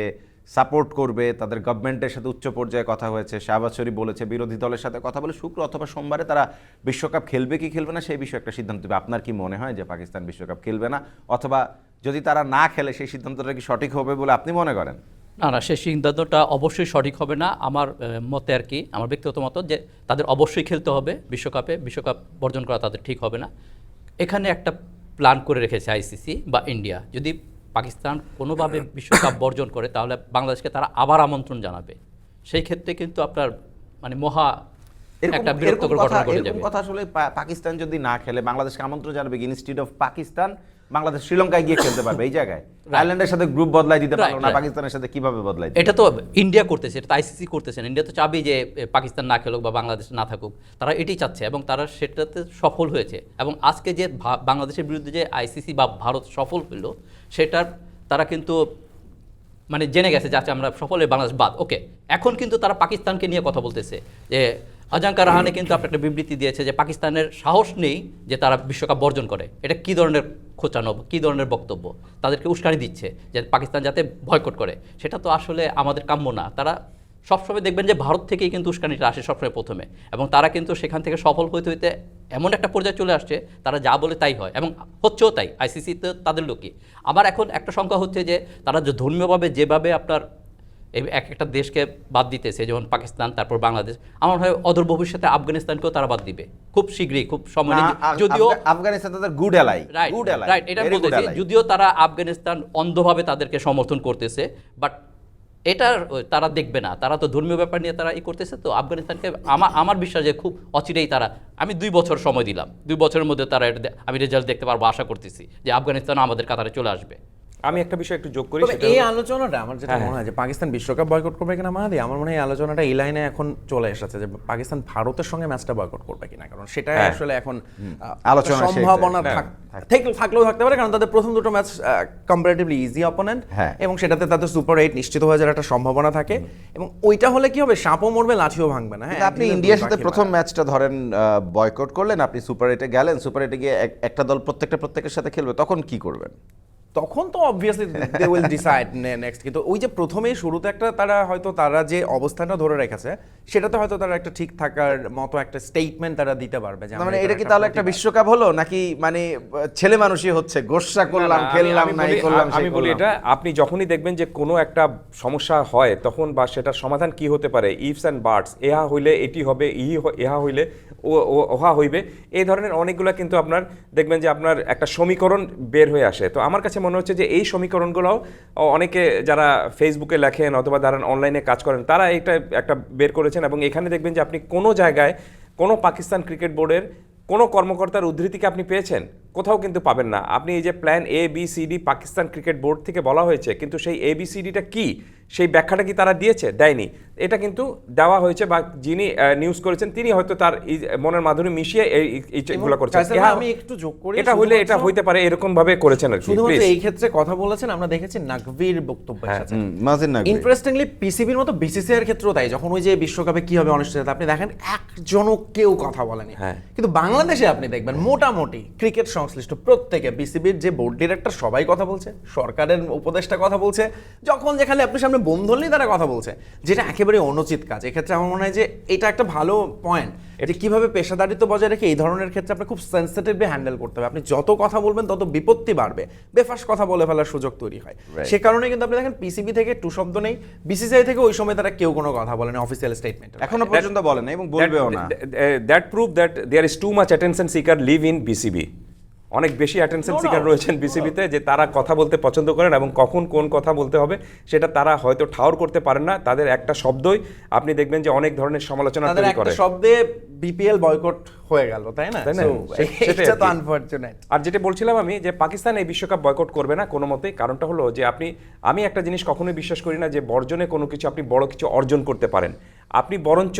A: সাপোর্ট করবে, তাদের গভর্নমেন্টের সাথে উচ্চ পর্যায়ে কথা হয়েছে। শাহবাজ শরীফ বলেছে বিরোধী দলের সাথে কথা বলে শুক্র অথবা সোমবারে তারা বিশ্বকাপ খেলবে কি খেলবে না সেই বিষয়ে একটা সিদ্ধান্ত দেবে। আপনার কি মনে হয় যে পাকিস্তান বিশ্বকাপ খেলবে না, অথবা যদি তারা না খেলে সেই সিদ্ধান্তটা কি সঠিক হবে বলে আপনি মনে করেন?
C: না না, সেই সিদ্ধান্তটা অবশ্যই সঠিক হবে না আমার মতে আর কি, আমার ব্যক্তিগত মত যে তাদের অবশ্যই খেলতে হবে বিশ্বকাপে, বিশ্বকাপ বর্জন করা তাদের ঠিক হবে না। এখানে একটা প্ল্যান করে রেখেছে আইসিসি বা ইন্ডিয়া, যদি পাকিস্তান কোনোভাবে বিশ্বকাপ বর্জন করে তাহলে বাংলাদেশকে তারা আবার আমন্ত্রণ জানাবে। সেই ক্ষেত্রে কিন্তু আপনার মানে মহা একটা বিরক্তকর ঘটনা ঘটে যাবে।
A: কথা আসলে পাকিস্তান যদি না খেলে বাংলাদেশকে আমন্ত্রণ জানাবে, ইনস্টিড অফ পাকিস্তান বাংলাদেশ শ্রীলঙ্কায় গিয়ে খেলতে পারবে। এই জায়গায় আয়ারল্যান্ডের সাথে গ্রুপ বদলাই দিতে পারলো না, পাকিস্তানের সাথে কিভাবে বদলাই দিবে?
C: এটা তো ইন্ডিয়া করতেছে, এটা তো আইসিসি করতেছে না। ইন্ডিয়া তো চাবেই যে পাকিস্তান না খেলুক বা বাংলাদেশ না থাকুক, তারা এটাই চাচ্ছে এবং তারা সেটাতে সফল হয়েছে। এবং আজকে যে বাংলাদেশের বিরুদ্ধে যে আইসিসি বা ভারত সফল হলো, সেটার তারা কিন্তু মানে জেনে গেছে যাচ্ছে আমরা সফলে বাংলাদেশ বাদ। ওকে, এখন কিন্তু তারা পাকিস্তানকে নিয়ে কথা বলতেছে যে আজাঙ্কা রাহানে কিন্তু আপনার একটা বিবৃতি দিয়েছে যে পাকিস্তানের সাহস নেই যে তারা বিশ্বকাপ বর্জন করে। এটা কী ধরনের খোঁচানো, কী ধরনের বক্তব্য? তাদেরকে উস্কানি দিচ্ছে যে পাকিস্তান যাতে বয়কট করে। সেটা তো আসলে আমাদের কাম্য না। তারা সবসময় দেখবেন যে ভারত থেকেই কিন্তু উস্কানিটা আসে সবসময় প্রথমে, এবং তারা কিন্তু সেখান থেকে সফল হইতে হইতে এমন একটা পর্যায়ে চলে আসছে তারা যা বলে তাই হয়, এবং হচ্ছেও তাই। আইসিসিতে তাদের লোকই। আবার এখন একটা সংখ্যা হচ্ছে যে তারা যে ধর্মীয়ভাবে যেভাবে আপনার এই এক একটা দেশকে বাদ দিতেছে, যেমন পাকিস্তান, তারপর বাংলাদেশ, আমার হয় অদূর ভবিষ্যতে আফগানিস্তানকেও তারা বাদ দিবে খুব শীঘ্রই, খুব সময়। যদিও
A: আফগানিস্তান তাদের গুড এলাই,
C: রাইট, এটা বলতেছি, যদিও তারা আফগানিস্তান অন্ধভাবে তাদেরকে সমর্থন করতেছে, বাট এটা তারা দেখবে না। তারা তো ধর্মীয় ব্যাপার নিয়ে তারা করতেছে। তো আফগানিস্তানকে আমার বিশ্বাস যে খুব অচিরেই তারা, আমি 2 বছর সময় দিলাম, 2 বছরের মধ্যে তারা এটা আমি রেজাল্ট দেখতে পারবো, আশা করতেছি যে আফগানিস্তান আমাদের কাতারে চলে আসবে।
B: আমি একটা বিষয় একটু যোগ করি,
D: তবে
B: সেটা
D: এই
B: হলো-
D: আলোচনাটা আমার যেটা মনে হয় যে পাকিস্তান বিশ্বকাপ বয়কট করবে কিনা মাহাদি, আমার মনে হয় এই আলোচনাটা এই লাইনে এখন চলে এসেছে যে পাকিস্তান ভারতের সঙ্গে ম্যাচটা বয়কট করবে কিনা, কারণ সেটাই
B: হ্যাঁ।
D: আসলে এখন
A: আলোচনা
D: একটা সম্ভাবনা
A: সেটাই।
D: থাকলেও থাকতে পারে, কারণ তাদের প্রথম দুটো ম্যাচ কম্পারেটিভলি ইজি অপোনেন্ট,
A: হ্যাঁ।
D: এবং সেটাতে তাদের সুপার 8 নিশ্চিত হয়ে যাওয়ার একটা সম্ভাবনা থাকে, এবং ওইটা হলে কি হবে, সাপও মরবে লাঠিও ভাঙবে না। হ্যাঁ,
A: কিন্তু আপনি
D: একদিনে
A: ইন্ডিয়ার
D: দুই
A: সাথে
D: পাখি
A: প্রথম
D: মারা।
A: ম্যাচটা ধরেন বয়কট করলেন, আপনি সুপার এইটে গেলেন, সুপার এইটে গিয়ে একটা দল প্রত্যেকের সাথে খেলবে, তখন কি করবেন?
D: তখন তো obviously they will decide next, কিন্তু ওই যে প্রথমেই শুরুতে একটা তারা যে অবস্থানটা ধরে রেখেছে সেটাতে হয়তো তারা একটা ঠিক থাকার মতো একটা স্টেটমেন্ট তারা দিতে পারবে যে
A: না,
D: আমরা
A: মানে
D: এটার
A: এটা কি তাহলে একটা
D: প্রতিবাদ।
A: বিশ্বকাপ হলো নাকি মানে ছেলে মানুষই হচ্ছে, গোসা করলাম,
B: না, না,
A: খেললাম,
B: আমি
A: নাই
B: বলি-
A: করলাম,
B: আমি বলি এটা, আপনি যখনই দেখবেন যে কোনো একটা সমস্যা হয় তখন, বা সেটার সমাধান কি হতে পারে, ইফস অ্যান্ড বার্ডস, এহা হইলে এটি হবে, এহা হইলে ওহা হইবে, এই ধরনের অনেকগুলো কিন্তু আপনার দেখবেন যে আপনার একটা সমীকরণ বের হয়ে আসে। তো আমার কাছে মনে হচ্ছে যে এই সমীকরণগুলোও অনেকে যারা ফেসবুকে লেখেন অথবা যারা অনলাইনে কাজ করেন তারা এটা একটা বের করেছেন, এবং এখানে দেখবেন যে আপনি কোনো জায়গায় কোনো পাকিস্তান ক্রিকেট বোর্ডের কোনো কর্মকর্তার উদ্ধৃতিকে আপনি পেয়েছেন? কোথাও কিন্তু পাবেন না। আপনি এই যে plan ABCD Pakistan cricket board থেকে বলা হয়েছে, কিন্তু সেই ABCDটা কি, সেই ব্যাখ্যাটা কি তারা দিয়েছে? দেয়নি। এটা কিন্তু দেওয়া হয়েছে, বা যিনি নিউজ করেছেন তিনি হয়তো তার মনের মাধুরী মিশিয়ে এইগুলো করছেন।
D: কায়সার ভাই, আমি একটু যোগ করি,
B: এটা হইলে এটা
D: শুধুমাত্র-
B: হইতে পারে, এরকম ভাবে করেছেন আর কি।
D: শুধুমাত্র
B: Please।
D: এই ক্ষেত্রে কথা বলেছেন, আমরা দেখেছি নাকভির বক্তব্য এসেছে।
A: মাজিদ নাকভি।
D: ইন্টারেস্টিংলি পিসিবির মতো BCCI এর ক্ষেত্রেও তাই, যখন ওই যে বিশ্বকাপে কি হবে অনিশ্চয়তা, আপনি দেখেন একজনও কেউ কথা বলেনি।
B: হ্যাঁ।
D: কিন্তু বাংলাদেশে আপনি দেখবেন মোটামুটি ক্রিকেট সংশ্লিষ্ট প্রত্যেকে, বিসিবির যে বোর্ড ডিরেক্টর সবাই কথা বলছে, সরকারের উপদেষ্টা কথা বলছে, যখন যেখানে আপনার সামনে বোম ধরলেই তারা কথা বলছে, যেটা একেবারে অনুচিত কাজ। এক্ষেত্রে আমার মনে হয় যে এটা একটা ভালো পয়েন্ট, যে কিভাবে পেশাদারিত্ব বজায় রেখে এই ধরনের ক্ষেত্রে আপনি খুব সেন্সিটিভলি হ্যান্ডেল করতে হবে। আপনি যত কথা বলবেন তত বিপত্তি বাড়বে, বেফাস কথা বলে ফেলার সুযোগ তৈরি হয়। সে কারণে কিন্তু আপনি দেখেন পিসিবি থেকে টু শব্দ নেই, BCCI থেকে ওই সময় তারা কেউ কোনো কথা বলেন অফিসিয়াল স্টেটমেন্ট।
A: এখনো পর্যন্ত বলেন না এবং বলবেও না।
B: That prove that there is too much attention seeker live in BCB. অনেক বেশি অ্যাটেনশন সিকার রয়েছেন বিসিবিতে, যে তারা কথা বলতে পছন্দ করেন এবং কখন কোন কথা বলতে হবে সেটা তারা হয়তো ঠাউর করতে পারেন না। তাদের একটা শব্দই আপনি দেখবেন যে অনেক ধরনের সমালোচনা
D: তাদের
B: তৈরি
D: একটা
B: করে।
D: শব্দে বিপিএল বয়কট হয়ে গেল, তাই না?
B: তাই না?
D: So,
B: সেটাই
D: এটা
B: আর
D: তো
B: কি।
D: আনফরচুনেট।
B: আর যেটা বলছিলাম আমি, যে পাকিস্তান এই বিশ্বকাপ বয়কট করবে না কোনো মতেই। কারণটা হলো যে আমি একটা জিনিস কখনোই বিশ্বাস করি না যে বর্জনে কোনো কিছু আপনি বড় কিছু অর্জন করতে পারেন। আপনি বরঞ্চ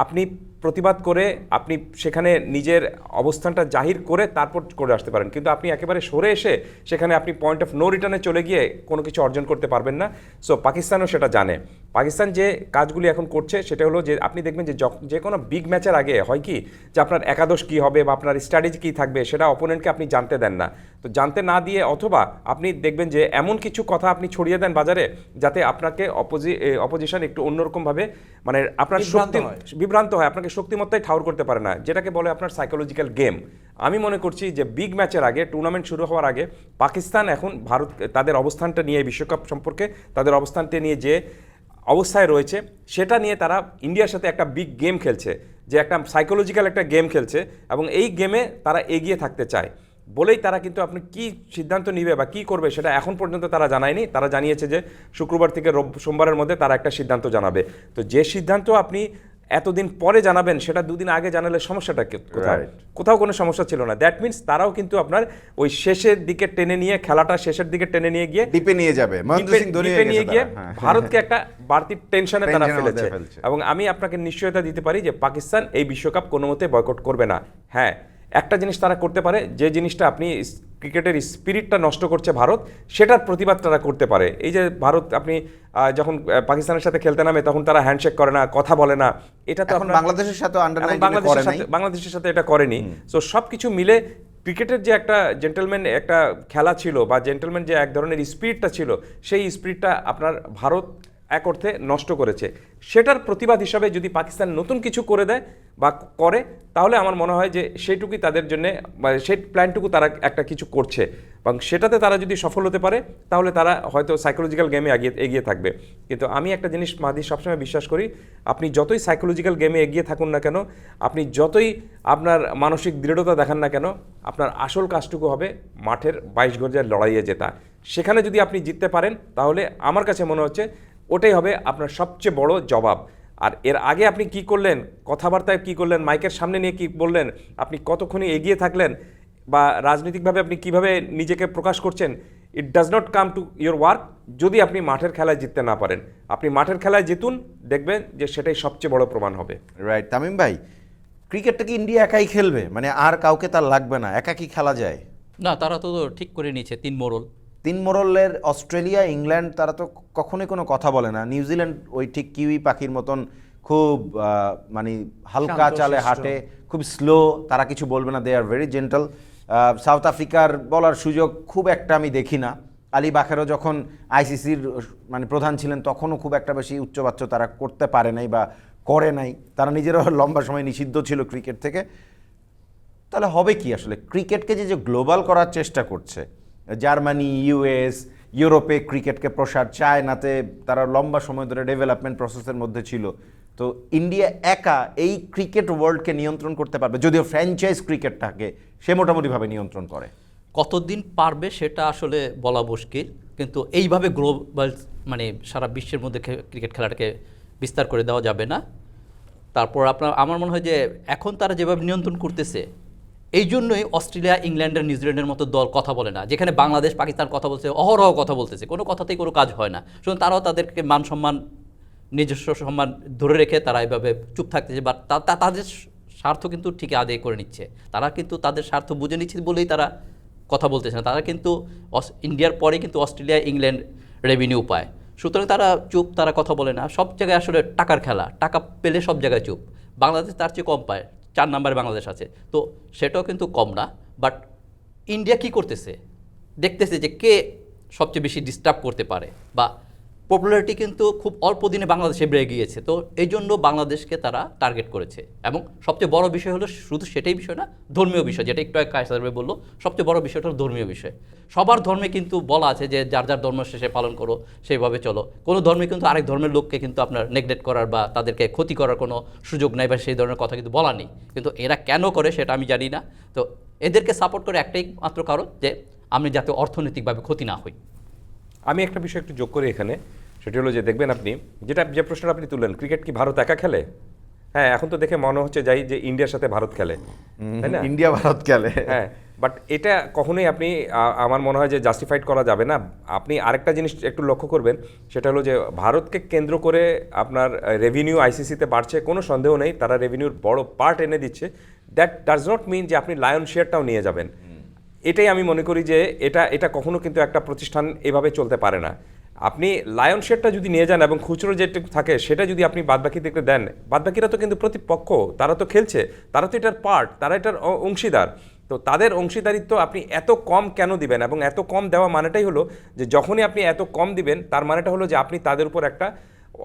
B: আপনি প্রতিবাদ করে আপনি সেখানে নিজের অবস্থানটা জাহির করে তারপর করে আসতে পারেন, কিন্তু আপনি একেবারে সরে এসে সেখানে আপনি পয়েন্ট অফ নো রিটার্নে চলে গিয়ে কোনো কিছু অর্জন করতে পারবেন না। সো পাকিস্তানও সেটা জানে। পাকিস্তান যে কাজগুলি এখন করছে সেটা হলো যে আপনি দেখবেন যে কোনো বিগ ম্যাচের আগে হয় কি, যে আপনার একাদশ কী হবে বা আপনার স্ট্র্যাটেজি কী থাকবে সেটা অপোনেন্টকে আপনি জানতে দেন না। তো জানতে না দিয়ে, অথবা আপনি দেখবেন যে এমন কিছু কথা আপনি ছড়িয়ে দেন বাজারে যাতে আপনাকে অপোজিশন একটু অন্যরকমভাবে মানে আপনার বিভ্রান্ত হয়, আপনাকে শক্তিমত্তায় ঠাউর করতে পারে না, যেটাকে বলে আপনার সাইকোলজিক্যাল গেম। আমি মনে করছি যে বিগ ম্যাচের আগে, টুর্নামেন্ট শুরু হওয়ার আগে পাকিস্তান এখন তাদের অবস্থানটা নিয়ে, বিশ্বকাপ সম্পর্কে তাদের অবস্থানটা নিয়ে যে অবস্থায় রয়েছে সেটা নিয়ে তারা ইন্ডিয়ার সাথে একটা বিগ গেম খেলছে, যে একটা সাইকোলজিক্যাল একটা গেম খেলছে, এবং এই গেমে তারা এগিয়ে থাকতে চায় বলেই তারা কিন্তু আপনি কি সিদ্ধান্ত নিবে বা কি করবে সেটা এখন পর্যন্ত তারা জানায়নি। তারা জানিয়েছে যে শুক্রবার থেকে সোমবারের মধ্যে তারা একটা সিদ্ধান্ত জানাবে। তো যে সিদ্ধান্ত আপনি এতদিন পরে জানাবেন সেটা দুদিন আগে জানালে সমস্যাটা কোথাও কোনো সমস্যা ছিল না। দ্যাট মিনস তারাও কিন্তু আপনার ওই শেষের দিকে টেনে নিয়ে, খেলাটা শেষের দিকে টেনে নিয়ে গিয়ে
A: ডিপে নিয়ে যাবে, মহেন্দ্র সিং ধোনি
B: ডিপে নিয়ে গিয়ে
A: হ্যাঁ।
B: ভারতকে একটা বাড়তি টেনশনে তারা
A: টেনশনের মধ্যে
B: ফেলেছে।
A: ফেলছে।
B: এবং আমি আপনাকে নিশ্চয়তা দিতে পারি যে পাকিস্তান এই বিশ্বকাপ কোনো মতে বয়কট করবে না। হ্যাঁ, একটা জিনিস তারা করতে পারে, যে জিনিসটা আপনি ক্রিকেটের স্পিরিটটা নষ্ট করছে ভারত, সেটার প্রতিবাদ তারা করতে পারে। এই যে ভারত আপনি যখন পাকিস্তানের সাথে খেলতে নামে তখন তারা হ্যান্ডশেক করে না, কথা বলে না, এটা তো
A: এখন বাংলাদেশের সাথে আন্ডার 19 করে নাই।
B: বাংলাদেশের সাথে এটা করেনি। সো সব কিছু মিলে ক্রিকেটের যে একটা জেন্টলম্যান একটা খেলা ছিল, বা জেন্টলম্যান যে এক ধরনের স্পিরিটটা ছিল, সেই স্পিরিটটা আপনার ভারত এক অর্থে নষ্ট করেছে। সেটার প্রতিবাদ হিসাবে যদি পাকিস্তান নতুন কিছু করে দেয় বা করে, তাহলে আমার মনে হয় যে সেইটুকুই তাদের জন্য, সেই প্ল্যানটুকু তারা একটা কিছু করছে, এবং সেটাতে তারা যদি সফল হতে পারে তাহলে তারা হয়তো সাইকোলজিক্যাল গেমে এগিয়ে থাকবে। কিন্তু আমি একটা জিনিস মাদি সবসময় বিশ্বাস করি, আপনি যতই সাইকোলজিক্যাল গেমে এগিয়ে থাকুন না কেন, আপনি যতই আপনার মানসিক দৃঢ়তা দেখান না কেন, আপনার আসল কাজটুকু হবে মাঠের 22 গজের লড়াইয়ে জেতা। সেখানে যদি আপনি জিততে পারেন তাহলে আমার কাছে মনে হচ্ছে ওটাই হবে আপনার সবচেয়ে বড় জবাব। আর এর আগে আপনি কি করলেন, কথাবার্তায় কি করলেন, মাইকের সামনে নিয়ে কি বললেন, আপনি কতক্ষণই এগিয়ে থাকলেন, বা রাজনৈতিকভাবে আপনি কিভাবে নিজেকে প্রকাশ করছেন, it does not come to your work যদি আপনি মাঠের খেলায় জিততে না পারেন। আপনি মাঠের খেলায় জিতুন, দেখবেন যে সেটাই সবচেয়ে বড় প্রমাণ হবে।
A: রাইট। তামিম ভাই, ক্রিকেটটা কি ইন্ডিয়া একাই খেলবে, মানে আর কাউকে তার লাগবে না, একা কি খেলা যায়?
C: না, তারা তো ঠিক করে নিয়েছে 3 মোড়ল।
A: 3 মোড়লের অস্ট্রেলিয়া, ইংল্যান্ড তারা তো কখনোই কোনো কথা বলে না। নিউজিল্যান্ড ওই ঠিক কিউই পাখির মতন খুব মানে হালকা চালে হাঁটে, খুব স্লো, তারা কিছু বলবে না, দে আর ভেরি জেন্টাল। সাউথ আফ্রিকার বলার সুযোগ খুব একটা আমি দেখি না। আলী বাখেরও যখন আইসিসির মানে প্রধান ছিলেন তখনও খুব একটা বেশি উচ্চবাচ্য তারা করতে পারে নাই বা করে নাই, তারা নিজেরাও লম্বা সময় নিষিদ্ধ ছিল ক্রিকেট থেকে। তাহলে হবে কি আসলে? ক্রিকেটকে যে গ্লোবাল করার চেষ্টা করছে জার্মানি, ইউএস, ইউরোপে ক্রিকেটকে প্রসার, চায়নাতে তারা লম্বা সময় ধরে ডেভেলপমেন্ট প্রসেসের মধ্যে ছিল, তো ইন্ডিয়া একা এই ক্রিকেট ওয়ার্ল্ডকে নিয়ন্ত্রণ করতে পারবে? যদিও ফ্র্যাঞ্চাইজ ক্রিকেটটাকে সে মোটামুটিভাবে নিয়ন্ত্রণ করে।
C: কতদিন পারবে সেটা আসলে বলা মুশকিল, কিন্তু এইভাবে গ্লোবাল মানে সারা বিশ্বের মধ্যে ক্রিকেট খেলাটাকে বিস্তার করে দেওয়া যাবে না। তারপর আমার মনে হয় যে এখন তারা যেভাবে নিয়ন্ত্রণ করতেছে, এই জন্যই অস্ট্রেলিয়া, ইংল্যান্ডের, নিউজিল্যান্ডের মতো দল কথা বলে না। যেখানে বাংলাদেশ, পাকিস্তান কথা বলছে, অহরহ কথা বলতেছে, কোনো কথাতেই কোনো কাজ হয় না। শুধু তারাও তাদেরকে মান সম্মান, নিজস্ব সম্মান ধরে রেখে তারা এইভাবে চুপ থাকতেছে, বা তাদের স্বার্থ কিন্তু ঠিক আদায় করে নিচ্ছে। তারা কিন্তু তাদের স্বার্থ বুঝে নিচ্ছে বলেই তারা কথা বলতেছে না। তারা কিন্তু ইন্ডিয়ার পরে কিন্তু অস্ট্রেলিয়া, ইংল্যান্ড রেভিনিউ পায়, সুতরাং তারা চুপ, তারা কথা বলে না। সব জায়গায় আসলে টাকার খেলা, টাকা পেলে সব জায়গায় চুপ। বাংলাদেশ তার চেয়ে কম পায়, 4 নম্বরে বাংলাদেশ আছে, তো সেটাও কিন্তু কম না। বাট ইন্ডিয়া কি করতেছে, দেখতেছে যে কে সবচেয়ে বেশি ডিস্টার্ব করতে পারে, বা পপুলারিটি কিন্তু খুব অল্প দিনে বাংলাদেশে বেড়ে গিয়েছে, তো এই জন্য বাংলাদেশকে তারা টার্গেট করেছে। এবং সবচেয়ে বড় বিষয় হলো শুধু সেটাই বিষয় না, ধর্মীয় বিষয়, যেটা একটু আগে কায়সার ভাই বললো, সবচেয়ে বড় বিষয়টা হলো ধর্মীয় বিষয়। সবার ধর্মে কিন্তু বলা আছে যে যার যার ধর্ম শেষে পালন করো, সেইভাবে চলো। কোনো ধর্মে কিন্তু আরেক ধর্মের লোককে কিন্তু আপনার নেগলেক্ট করার বা তাদেরকে ক্ষতি করার কোনো সুযোগ নাই, বা সেই ধরনের কথা কিন্তু বলা নেই। কিন্তু এরা কেন করে সেটা আমি জানি না। তো এদেরকে সাপোর্ট করে একটাই মাত্র কারণ, যে আমি যাতে অর্থনৈতিকভাবে ক্ষতি না হই।
B: আমি একটা বিষয় একটু যোগ করি এখানে, সেটি হলো যে দেখবেন আপনি যে প্রশ্নটা আপনি তুললেন, ক্রিকেট কি ভারত একা খেলে? হ্যাঁ, এখন তো দেখে মনে হচ্ছে যাই যে ইন্ডিয়ার সাথে ভারত খেলে, তাই না?
A: ইন্ডিয়া ভারত খেলে,
B: হ্যাঁ, বাট এটা কখনোই আপনি আমার মনে হয় যে জাস্টিফাইড করা যাবে না। আপনি আরেকটা জিনিস একটু লক্ষ্য করবেন, সেটা হলো যে ভারতকে কেন্দ্র করে আপনার রেভিনিউ আইসিসিতে বাড়ছে, কোনো সন্দেহ নেই, তারা রেভিনিউর বড় পার্ট এনে দিচ্ছে। দ্যাট ডাজ নট মিন যে আপনি লায়ন শেয়ারটাও নিয়ে যাবেন। এটাই আমি মনে করি যে এটা কখনো কিন্তু একটা প্রতিষ্ঠান এভাবে চলতে পারে না। আপনি লায়ন শেয়ারটা যদি নিয়ে যান এবং খুচরো যেটুকু থাকে সেটা যদি আপনি বাদবাকিদেরকে দেন, বাদবাকিরা তো কিন্তু প্রতিপক্ষ, তারা তো খেলছে, তারা তো এটার পার্ট, তারা এটার অংশীদার। তো তাদের অংশীদারিত্ব আপনি এত কম কেন দিবেন? এবং এত কম দেওয়া মানেটাই হলো যে যখনই আপনি এত কম দিবেন, তার মানেটা হলো যে আপনি তাদের উপর একটা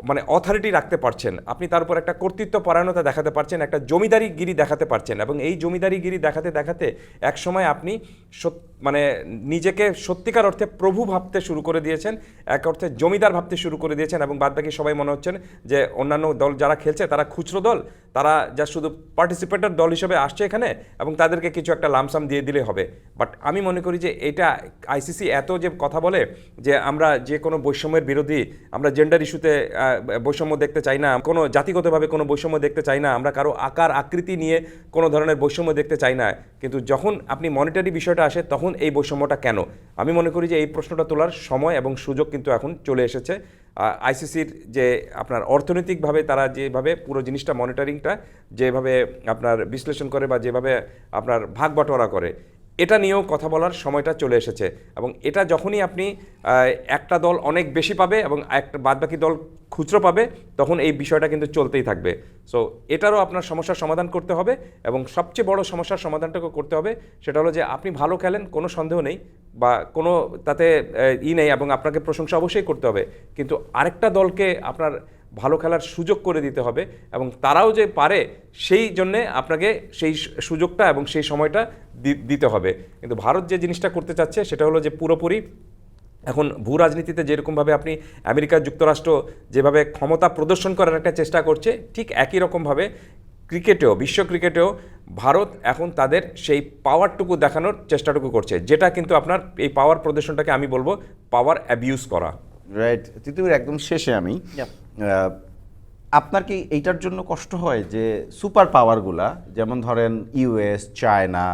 B: মানে অথরিটি রাখতে পারছেন, আপনি তার উপর একটা কর্তৃত্ব পরায়ণতা দেখাতে পারছেন, একটা জমিদারিগিরি দেখাতে পারছেন। এবং এই জমিদারিগিরি দেখাতে দেখাতে এক সময় আপনি মানে নিজেকে সত্যিকার অর্থে প্রভু ভাবতে শুরু করে দিয়েছেন, এক অর্থে জমিদার ভাবতে শুরু করে দিয়েছেন। এবং বাদবাকি সবাই মনে হচ্ছেন যে অন্যান্য দল যারা খেলছে তারা খুচরো দল, তারা যা শুধু পার্টিসিপেটর দল হিসেবে আসছে এখানে, এবং তাদেরকে কিছু একটা লামসাম দিয়ে দিলে হবে। বাট আমি মনে করি যে এটা আইসিসি এত যে কথা বলে যে আমরা যে কোনো বৈষম্যের বিরোধী, আমরা জেন্ডার ইস্যুতে বৈষম্য দেখতে চাই না, কোনো জাতিগতভাবে কোনো বৈষম্য দেখতে চাই না, আমরা কারো আকার আকৃতি নিয়ে কোনো ধরনের বৈষম্য দেখতে চাই না, কিন্তু যখন আপনি মনিটারি বিষয়টা আসে তখন এই বৈষম্যটা কেন? আমি মনে করি যে এই প্রশ্নটা তোলার সময় এবং সুযোগ কিন্তু এখন চলে এসেছে। আইসিসির যে আপনার অর্থনৈতিকভাবে তারা যেভাবে পুরো জিনিসটা মনিটরিংটা যেভাবে আপনার বিশ্লেষণ করে বা যেভাবে আপনার ভাগ বাটোয়ারা করে, এটা নিয়েও কথা বলার সময়টা চলে এসেছে। এবং এটা যখনই আপনি একটা দল অনেক বেশি পাবে এবং একটা বাদবাকি দল খুচরো পাবে, তখন এই বিষয়টা কিন্তু চলতেই থাকবে। সো এটারও আপনার সমস্যার সমাধান করতে হবে, এবং সবচেয়ে বড় সমস্যার সমাধানটাকে করতে হবে সেটা হলো যে আপনি ভালো খেলেন, কোনো সন্দেহ নেই, বা কোনো তাতে নেই, এবং আপনাকে প্রশংসা অবশ্যই করতে হবে, কিন্তু আরেকটা দলকে আপনার ভালো খেলার সুযোগ করে দিতে হবে, এবং তারাও যে পারে সেই জন্যে আপনাকে সেই সুযোগটা এবং সেই সময়টা দিতে হবে। কিন্তু ভারত যে জিনিসটা করতে চাচ্ছে সেটা হলো যে পুরোপুরি এখন ভূ রাজনীতিতে যেরকমভাবে আপনি আমেরিকা যুক্তরাষ্ট্র যেভাবে ক্ষমতা প্রদর্শন করার একটা চেষ্টা করছে, ঠিক একই রকমভাবে ক্রিকেটেও, বিশ্ব ক্রিকেটেও ভারত এখন তাদের সেই পাওয়ারটুকু দেখানোর চেষ্টাটুকু করছে, যেটা কিন্তু আপনার এই পাওয়ার প্রদর্শনটাকে আমি বলবো পাওয়ার অ্যাবিউজ করা।
A: রাইট। তিতুমির একদম শেষে আমি, আপনার কি এইটার জন্য কষ্ট হয় যে সুপার পাওয়ারগুলা, যেমন ধরেন ইউএস, চায়না,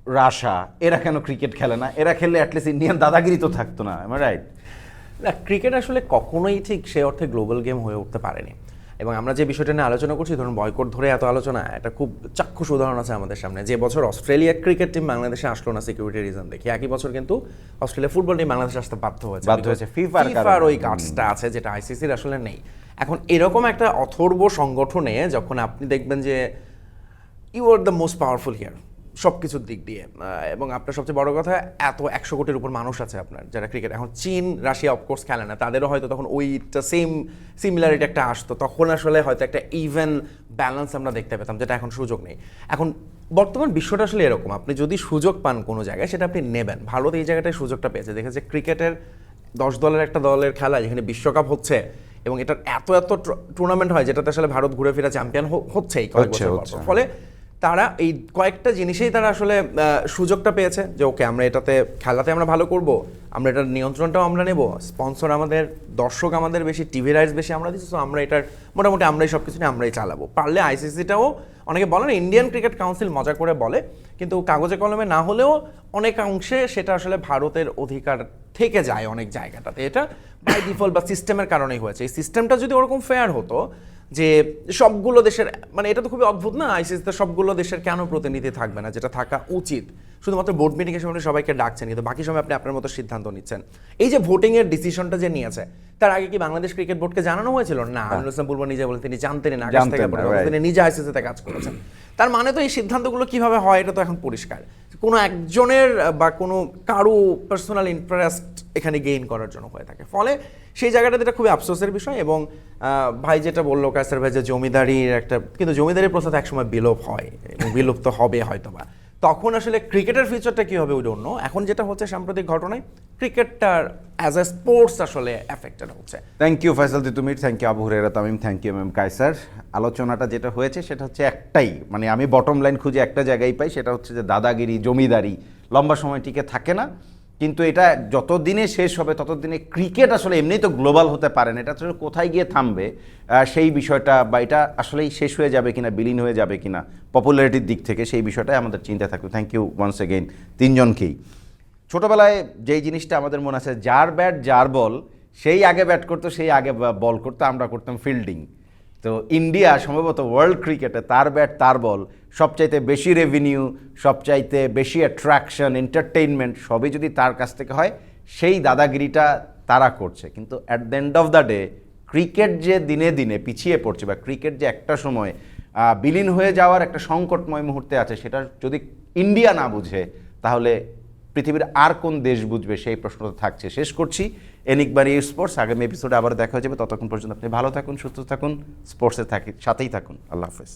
A: রাশা, এরা কেন ক্রিকেট খেলে না? এরা খেললে অ্যাটলিস্ট ইন্ডিয়ান দাদাগিরি তো থাকতো না, এম রাইট?
D: না, ক্রিকেট আসলে কখনোই ঠিক সে অর্থে গ্লোবাল গেম হয়ে উঠতে পারেনি। এবং আমরা যে বিষয়টা নিয়ে আলোচনা করছি, ধরুন বয়কট ধরে এত আলোচনা, এটা খুব চাক্ষুষ উদাহরণ আছে আমাদের সামনে। যে বছর অস্ট্রেলিয়া ক্রিকেট টিম বাংলাদেশে আসলো না সিকিউরিটি রিজন দেখি, একই বছর কিন্তু অস্ট্রেলিয়া ফুটবল টিম বাংলাদেশে আসতে বাধ্য হয়েছে।
A: ফিফার
D: ওই কার্ডসটা আছে যেটা আইসিসির আসলে নেই। এখন এরকম একটা অথর্ব সংগঠনে যখন আপনি দেখবেন যে you are the most powerful here সব কিছুর দিক দিয়ে, এবং আপনার সবচেয়ে বড় কথা এত 100 কোটির উপর মানুষ আছে আপনার যারা ক্রিকেট, এখন চীন রাশিয়া অফকোর্স খেলে না, তাদেরও হয়তো তখন ওইটা সিমিলারিটি একটা আসতো, তখন আসলে হয়তো একটা ইভেন ব্যালেন্স আমরা দেখতে পেতাম, যেটা এখন সুযোগ নেই। এখন বর্তমান বিশ্বটা আসলে এরকম, আপনি যদি সুযোগ পান কোনো জায়গায় সেটা আপনি নেবেন। ভারত এই জায়গাটায় সুযোগটা পেয়েছে, দেখেছে ক্রিকেটের 10 দলের একটা দলের খেলা যেখানে বিশ্বকাপ হচ্ছে এবং এটার এত টুর্নামেন্ট হয় যেটাতে আসলে ভারত ঘুরে ফিরে চ্যাম্পিয়ন হচ্ছেই কয়েক বছর পর। ফলে তারা এই কয়েকটা জিনিসেই তারা আসলে সুযোগটা পেয়েছে যে ওকে আমরা এটাতে খেলাতে আমরা ভালো করব, আমরা এটার নিয়ন্ত্রণটাও আমরা নেব, স্পন্সর আমাদের, দর্শক আমাদের বেশি, টিভি রাইটস বেশি আমরা দিচ্ছি, তো আমরা এটার মোটামুটি আমরাই সব কিছু নিয়ে আমরাই চালাবো। পারলে আইসিসিটাও, অনেকে বলে না ইন্ডিয়ান ক্রিকেট কাউন্সিল মজা করে বলে, কিন্তু কাগজে কলমে না হলেও অনেক অংশে সেটা আসলে ভারতের অধিকার থেকে যায় অনেক জায়গাটাতে। এটা বাই ডিফল্ট বা সিস্টেমের কারণেই হয়েছে। এই সিস্টেমটা যদি ওরকম ফেয়ার হতো যে সবগুলো দেশের, মানে এটা তো খুবই অদ্ভুত না, আইসিসিতে সবগুলো দেশের কেন প্রতিনিধি থাকবে না, যেটা থাকা উচিত। শুধুমাত্র বোর্ড মিটিংয়ের সময় সবাইকে ডাকছেন, কিন্তু বাকি সময় আপনি আপনার মতো সিদ্ধান্ত নিচ্ছেন। এই যে ভোটিংয়ের ডিসিশনটা যে নিয়েছে, তার আগে কি বাংলাদেশ ক্রিকেট বোর্ডকে জানানো হয়েছিল? না, আমিনুল ইসলাম বুলবুল নিজে বলেন তিনি জানতেন না, আকাশ থেকে পড়ে, তিনি নিজে আইসিসিতে কাজ করেছেন। তার মানে তো এই সিদ্ধান্তগুলো কিভাবে হয় এটা তো এখন পরিষ্কার। কোনো একজনের বা কোনো কারো পার্সোনাল ইন্টারেস্ট এখানে গেইন করার জন্য হয়ে থাকে। ফলে সেই জায়গাটাতে এটা খুবই আফসোসের বিষয়। এবং ভাই যেটা বললো কায়সার ভাই যে জমিদারির একটা, কিন্তু জমিদারির প্রথা একসময় বিলোপ হয় এবং বিলুপ্ত হবে হয়তোবা, তখন আসলে ক্রিকেটের ফিউচারটা কী হবে ওই জন্য। এখন যেটা হচ্ছে সাম্প্রতিক ঘটনায় ক্রিকেটটার অ্যাজ এ স্পোর্টস আসলে এফেক্টেড হচ্ছে।
A: Thank you Faisal Titumir, thank you Abu Hurayra Tamim, thank you M Kaiser. আলোচনাটা যেটা হয়েছে সেটা হচ্ছে একটাই, মানে আমি বটম লাইন খুঁজে একটা জায়গায় পাই, সেটা হচ্ছে যে দাদাগিরি, জমিদারি লম্বা সময় টিকে থাকে না। কিন্তু এটা যতদিনে শেষ হবে ততদিনে ক্রিকেট আসলে এমনিই তো গ্লোবাল হতে পারে না, এটা আসলে কোথায় গিয়ে থামবে সেই বিষয়টা, বা এটা আসলেই শেষ হয়ে যাবে কিনা, বিলীন হয়ে যাবে কিনা পপুলারিটির দিক থেকে, সেই বিষয়টাই আমাদের চিন্তা থাকবে। থ্যাংক ইউ ওয়ান্স এগেইন তিনজনকেই। ছোটোবেলায় যেই জিনিসটা আমাদের মনে আছে, যার ব্যাট যার বল, সেই আগে ব্যাট করতো, সেই আগে বল করতো, আমরা করতাম ফিল্ডিং। তো ইন্ডিয়া সম্ভবত ওয়ার্ল্ড ক্রিকেটে তার ব্যাট তার বল, সবচাইতে বেশি রেভিনিউ, সবচাইতে বেশি অ্যাট্রাকশন, এন্টারটেইনমেন্ট সবই যদি তার কাছ থেকে হয়, সেই দাদাগিরিটা তারা করছে। কিন্তু at the end of the day cricket যে দিনে দিনে পিছিয়ে পড়ছে, বা ক্রিকেট যে একটা সময় বিলীন হয়ে যাওয়ার একটা সংকটময় মুহূর্তে আছে, সেটা যদি ইন্ডিয়া না বুঝে তাহলে পৃথিবীর আর কোন দেশ বুঝবে, সেই প্রশ্নটা থাকছে। শেষ করছি এনিকবারি স্পোর্টস। আগামী এপিসোডে আবার দেখা হয়ে যাবে। ততক্ষণ পর্যন্ত আপনি ভালো থাকুন, সুস্থ থাকুন, স্পোর্টসে সাথেই থাকুন। আল্লাহ হাফেজ।